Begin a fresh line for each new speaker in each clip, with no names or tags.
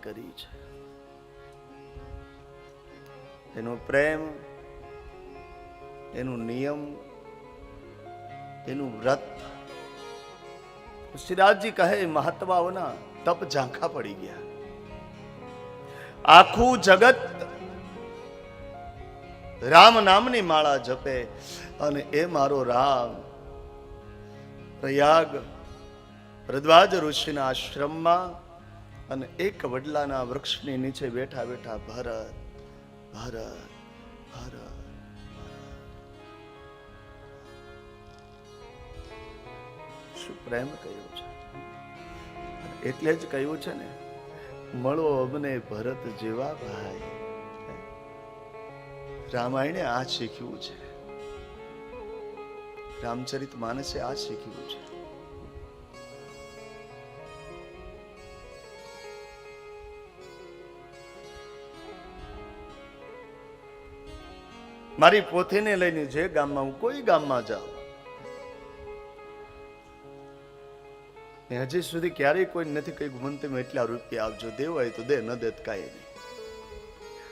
કરી છે. એનો પ્રેમ, એનું નિયમ, એનું વ્રત. શ્રીરાજજી કહે મહાત્માઓના તપ ઝાંખા પડી ગયા. આખું જગત રામ નામની માળા જપે અને એ મારો રામ પ્રયાગ ભરદ્વાજ ઋષિના આશ્રમમાં અને એક વડલાના વૃક્ષની નીચે બેઠા બેઠા ભરત ભરત ભરત શું પ્રેમ કહ્યું છે. એટલે જ કહ્યું છે ને, મળો અમને ભરત જેવા ભાઈ. રામાયણે આ શીખ્યું છે, રામચરિત માનસે આ શીખ્યું છે. મારી પોથીને લઈને જે ગામમાં હું કોઈ ગામમાં જાઉં, હજી સુધી ક્યારેય કોઈ નથી કહ્યું મને તમે એટલા રૂપિયા આપજો, દેવ હોય તો દે, ન દે કાંઈ નહીં.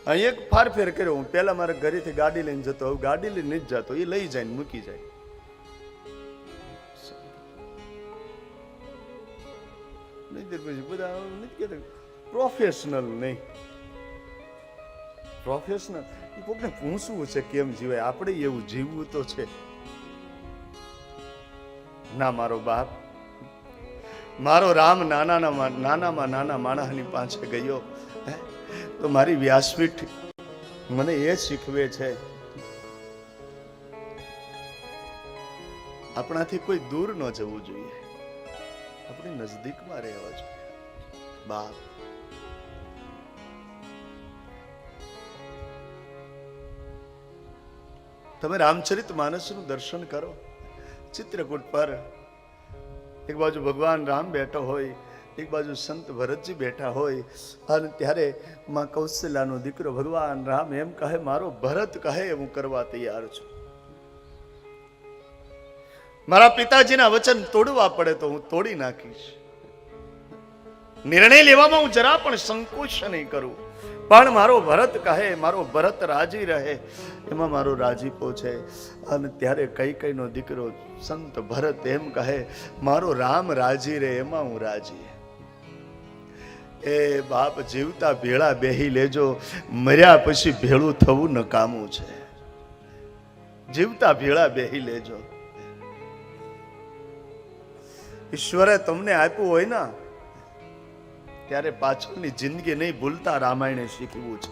અહીં એક ફારફેર કર્યો. હું પેલા મારા ઘરેથી ગાડી લઈને જતો, હવે ગાડી લઈને નથી જતો, એ લઈ જાય મૂકી જાય. પછી બધા નથી કહેતા પ્રોફેશનલ નહીં, પ્રોફેશનલ કોકને પૂછવું છે કેમ જીવાય, આપણે એવું જીવવું તો છે ના. મારો બાપ, મારો રામ નાનામાં નાના માણસની પાસે ગયો તો મારી વ્યાસપીઠ મને એ શીખવે છે, આપણાથી કોઈ દૂર ન જવું જોઈએ, આપણે નજદીકમાં રહેવા જોઈએ. બાપ, તમે રામચરિત માનસનું દર્શન કરો. ચિત્રકૂટ પર એક બાજુ ભગવાન રામ બેઠો હોય, એક બાજુ સંત ભરતજી બેઠા હોય, અને ત્યારે માં કૌશલ્યાનો દીકરો ભગવાન રામ એમ કહે, મારો ભરત કહે હું કરવા તૈયાર છું. મારા પિતાજીના વચન તોડવા પડે તો હું તોડી નાખીશ. નિર્ણય લેવામાં હું જરા પણ સંકોચ નહીં કરું, પણ મારો ભરત કહે, મારો ભરત રાજી રહે, એમાં મારો રાજીપો છે. અને ત્યારે કૈકેયીનો દીકરો સંત ભરત એમ કહે, મારો રામ રાજી રહે, એમાં હું રાજી. એ બાપ, જીવતા ભેળા બેહી લેજો, મર્યા પછી ભેળું થવું નકામું છે. જીવતા ભેળા બેહી લેજો. ઈશ્વરે તમને આપ્યું હોય ને ત્યારે પાછળની જિંદગી નહીં ભૂલતા રામાયણે શીખવું છે.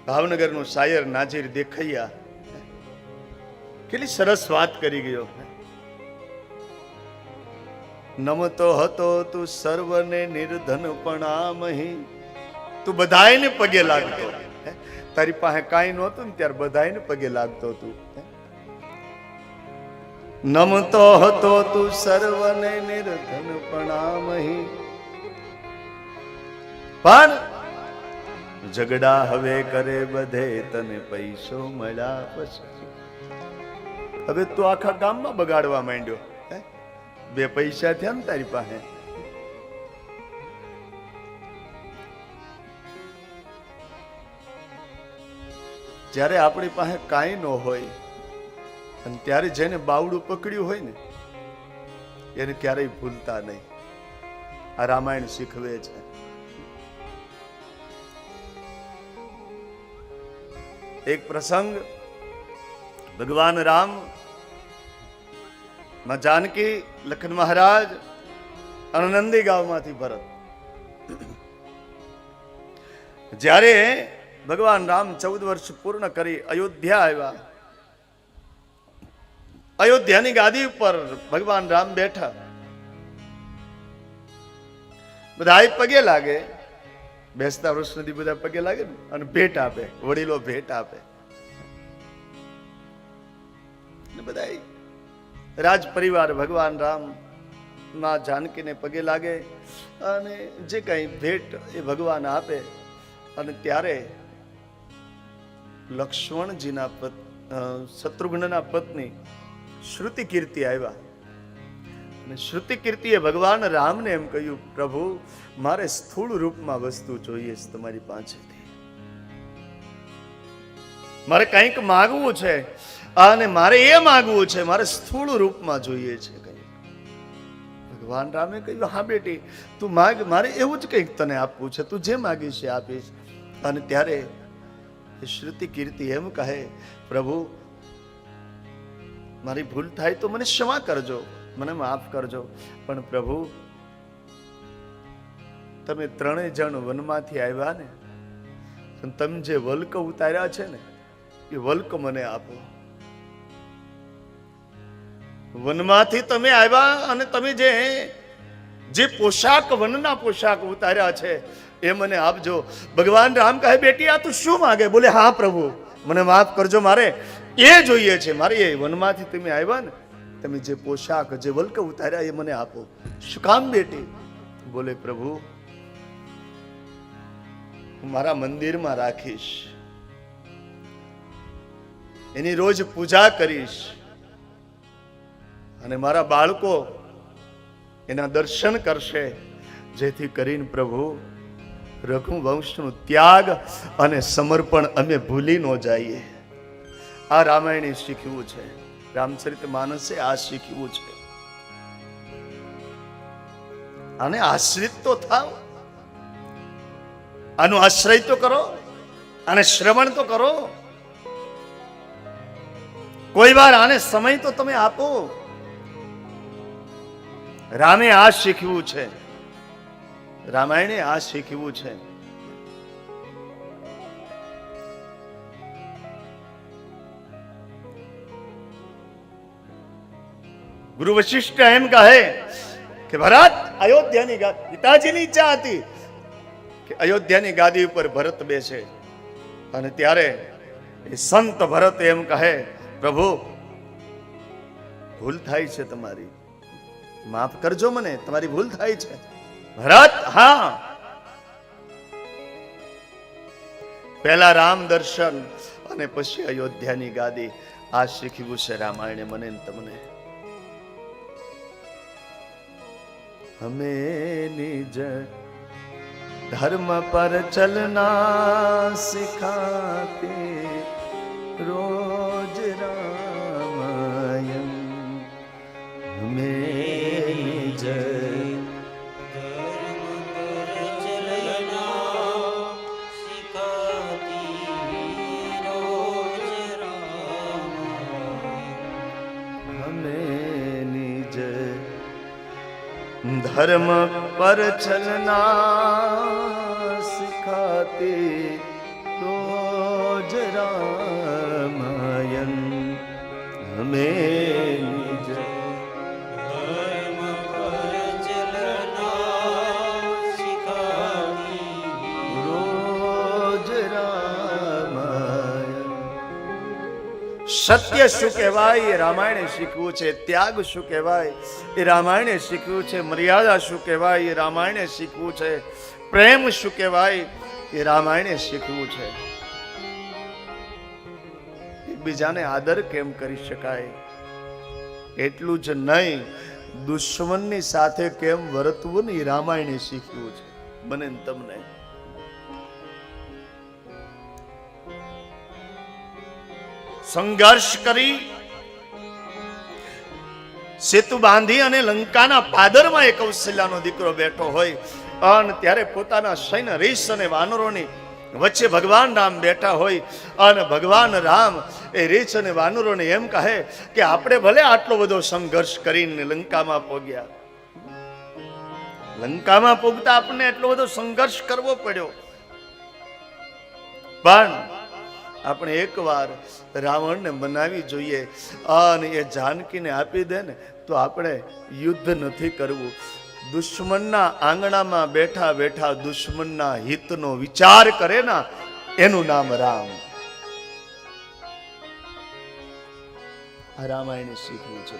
ભાવનગરનો શાયર નાજીર દેખૈયા કેટલી સરસ વાત કરી ગયો. નમતો હતો તું સર્વને નિર્ધનપણામહી, તું બધાયને પગે લાગતો. તારી પાસે કાંઈ નહોતું ને ત્યારે બધાયને પગે લાગતો તું. નમતો હતો તું સર્વને નિર્ધનપણામહી, પણ ઝઘડા હવે કરે બધે તને પૈસો મળ્યા પછી. હવે તું આખા ગામમાં બગાડવા માંડ્યો. બે પૈસા થયા ને તારી પાસે. જ્યારે આપણી પાસે કાંઈ ન હોય અને ત્યારે જેને બાવડું પકડ્યું હોય ને એને ક્યારેય ભૂલતા નહીં. આ રામાયણ શીખવે છે. એક પ્રસંગ, ભગવાન રામ, માં જાનકી, લખન મહારાજ અને નંદી ગામમાંથી ભરત. જ્યારે ભગવાન રામ 14 વર્ષ પૂર્ણ કરી અયોધ્યા આવ્યા, અયોધ્યાની ગાદી ઉપર ભગવાન રામ બેઠા. બધા પગે લાગે, બેસતા વર્ષ સુધી બધા પગે લાગે અને ભેટ આપે, વડીલો ભેટ આપે. બધા રાજ પરિવાર ભગવાન રામ માં જાનકીને પગે લાગે અને જે કઈ ભેટ એ ભગવાન આપે. અને ત્યારે લક્ષ્મણજીના શત્રુઘ્નના પત્ની શ્રુતિ કીર્તિ આવ્યા અને શ્રુતિ કીર્તિએ ભગવાન રામને એમ કહ્યું, પ્રભુ મારે સ્થૂળ રૂપમાં વસ્તુ જોઈએ છે તમારી પાસેથી, મારે કંઈક માગવું છે અને મારે એ માગવું છે, મારે સ્થૂળ રૂપમાં જોઈએ છે કંઈક. ભગવાન રામે કહ્યું, હા બેટી તું માગ, મારે એવું જ કંઈક તને આપવું છે, તું જે માગીશ એ આપીશ. અને ત્યારે શ્રુતિ કીર્તિ એમ કહે, પ્રભુ મારી ભૂલ થાય તો મને ક્ષમા કરજો, મને માફ કરજો, પણ પ્રભુ તમે ત્રણેય જણ વનમાંથી આવ્યા ને, તમે જે વલ્ક ઉતાર્યા છે ને એ વલ્ક મને આપો. વનમાંથી તમે આવ્યા અને તમે જે પોશાક, વનના પોશાક ઉતાર્યા છે એ મને આપજો. ભગવાન રામ કહે, બેટી આ તું શું માગે? બોલે, હા પ્રભુ મને માફ કરજો, મારે એ જોઈએ છે, મારે એ વનમાંથી તમે આવ્યા ને, તમે જે પોશાક, જે વલ્ક ઉતાર્યા એ મને આપો. શું કામ બેટી? બોલે, પ્રભુ હું મારા મંદિરમાં રાખીશ, એની રોજ પૂજા કરીશ અને મારા બાળકો એના દર્શન કરશે, જેથી કરીને પ્રભુ રઘુવંશનું ત્યાગ અને સમર્પણ અમે ભૂલી ન જઈએ. આ રામાયણે શીખવું છે, રામચરિતમાનસે આ શીખવું છે. આને આશ્રિત તો થાવ, આનો આશ્રય તો કરો, આને શ્રવણ તો કરો, કોઈ વાર આને સમય તો તમે આપો. રામે આ શીખવું છે, રામાયણે આ શીખવું છે. ગુરુ વશિષ્ઠ એમ કહે કે ભરત અયોધ્યાની પિતાજીની ઈચ્છા હતી કે અયોધ્યાની ગાદી ઉપર ભરત બેસે. અને ત્યારે એ સંત ભરત એમ કહે, પ્રભુ ભૂલ થાય છે તમારી, માફ કરજો મને, તમારી ભૂલ થાય છે. ભરત, હા પહેલા રામ દર્શન અને પછી અયોધ્યાની ગાદી. આ શીખવું છે રામાયણે મને ને તમને. हमें निज धर्म पर चलना सिखाते रोज रामायण. हमें निज
धर्म पर चलना सिखाती रोज रामायण.
हमें निज धर्म पर चलना सिखाते रोज रामायण. हमें निज
धर्म पर चलना सिखाती
रोज रामायण. સત્ય શું કહેવાય એ રામાયણે શીખવું છે, ત્યાગ શું કહેવાય એ રામાયણે શીખવું છે, મર્યાદા શું કહેવાય એ રામાયણે શીખવું છે, પ્રેમ શું કહેવાય એ રામાયણે શીખવું છે. એકબીજાને આદર કેમ કરી શકાય એટલું જ નહીં, દુશ્મનની સાથે કેમ વર્તવું ને એ રામાયણે શીખવું છે મને ને તમને. સંઘર્ષ કરી સેતુ બાંધી અને લંકાના પાદરમાં એક કૌશલ્યાનો દીકરો બેઠો હોય અને ત્યારે પોતાના સૈન્ય રીસ અને વાનરોની વચ્ચે ભગવાન રામ બેઠા હોય અને ભગવાન રામ એ રીછ અને વાનરોને એમ કહે કે આપણે ભલે આટલો બધો સંઘર્ષ કરીને લંકામાં પહોંચ્યા, લંકામાં પહોંચતા આપણને એટલો બધો સંઘર્ષ કરવો પડ્યો, પણ આપણે એકવાર રાવણને બનાવી જોઈએ અને એ જાનકીને આપી દે ને તો આપણે યુદ્ધ નથી કરવું. દુશ્મનના આંગણામાં બેઠા બેઠા દુશ્મનના હિતનો વિચાર કરે ના, એનું નામ રામ. આ રામાયણ શીખવું છે.